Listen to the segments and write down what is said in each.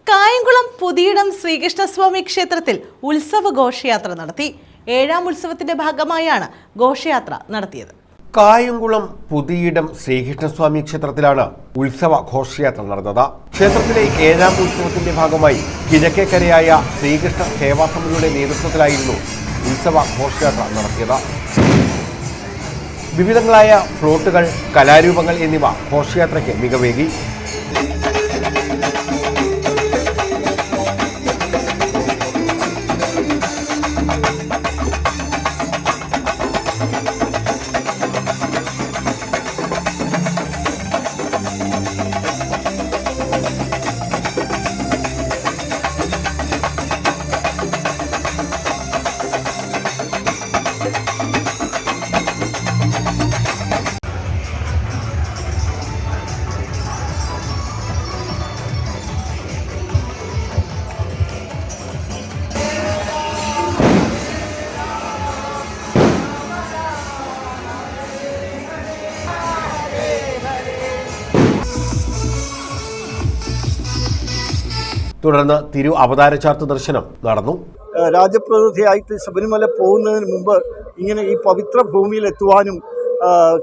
കായംകുളം പുതിയിടം ശ്രീകൃഷ്ണസ്വാമി ക്ഷേത്രത്തിൽ ഉത്സവ ഘോഷയാത്ര നടത്തി. 7ാം ഉത്സവത്തിന്റെ ഭാഗമായാണ് ഘോഷയാത്ര നടത്തിയത്. കായംകുളം പുതിയിടം ശ്രീകൃഷ്ണസ്വാമി ക്ഷേത്രത്തിലാണ് ഉത്സവ ഘോഷയാത്ര നടന്നത്. ക്ഷേത്രത്തിലെ 7ാം ഉത്സവത്തിന്റെ ഭാഗമായി കിഴക്കേക്കരയായ ശ്രീകൃഷ്ണ സേവാ സമിതിയുടെ നേതൃത്വത്തിലായിരുന്നു ഉത്സവ ഘോഷയാത്ര നടത്തിയത്. വിവിധങ്ങളായ ഫ്ലോട്ടുകൾ, കലാരൂപങ്ങൾ എന്നിവ ഘോഷയാത്രയ്ക്ക് മികവേകി. തുടർന്ന് തിരു അവതാരചാർത്ത് ദർശനം നടന്നു. രാജപ്രതിനിധിയായിട്ട് ശബരിമല പോകുന്നതിന് മുമ്പ് ഇങ്ങനെ ഈ പവിത്ര ഭൂമിയിൽ എത്തുവാനും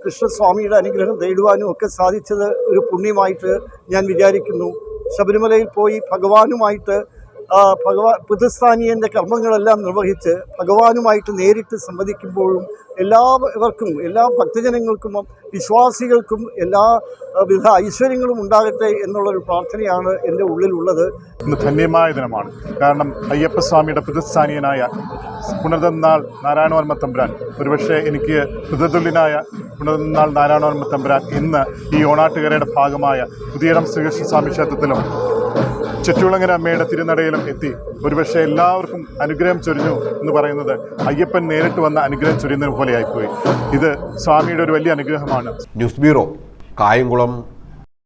കൃഷ്ണസ്വാമിയുടെ അനുഗ്രഹം തേടുവാനും ഒക്കെ സാധിച്ചത് ഒരു പുണ്യമായിട്ട് ഞാൻ വിചാരിക്കുന്നു. ശബരിമലയിൽ പോയി ഭഗവാനുമായിട്ട് പിതൃസ്ഥാനീയൻ്റെ കർമ്മങ്ങളെല്ലാം നിർവഹിച്ച് ഭഗവാനുമായിട്ട് നേരിട്ട് സംവദിക്കുമ്പോഴും എല്ലാവർക്കും, എല്ലാ ഭക്തജനങ്ങൾക്കും, വിശ്വാസികൾക്കും എല്ലാവിധ ഐശ്വര്യങ്ങളും ഉണ്ടാകട്ടെ എന്നുള്ളൊരു പ്രാർത്ഥനയാണ് എൻ്റെ ഉള്ളിലുള്ളത്. ഇന്ന് ധന്യമായ ദിനമാണ്. കാരണം അയ്യപ്പസ്വാമിയുടെ പിതൃസ്ഥാനീയനായ പുനർതന്നാൾ നാരായണവർമ്മ തമ്പുരാൻ, ഒരുപക്ഷെ എനിക്ക് പിതൃതുല്യനായ പുനർതന്നാൾ നാരായണവർമ്മ തമ്പുരാൻ ഇന്ന് ഈ ഓണാട്ടുകരയുടെ ഭാഗമായ പുതിയിടം ശ്രീകൃഷ്ണസ്വാമി ക്ഷേത്രത്തിലും ചെറ്റുളങ്ങര അമ്മയുടെ തിരുനടയിലും എത്തി ഒരുപക്ഷെ എല്ലാവർക്കും അനുഗ്രഹം ചൊരിഞ്ഞു എന്ന് പറയുന്നത് അയ്യപ്പൻ നേരിട്ട് വന്ന അനുഗ്രഹം ചൊരിയുന്നത് പോലെയായിപ്പോയി. ഇത് സ്വാമിയുടെ ഒരു വലിയ അനുഗ്രഹമാണ്. News bureau, Kayamkulam.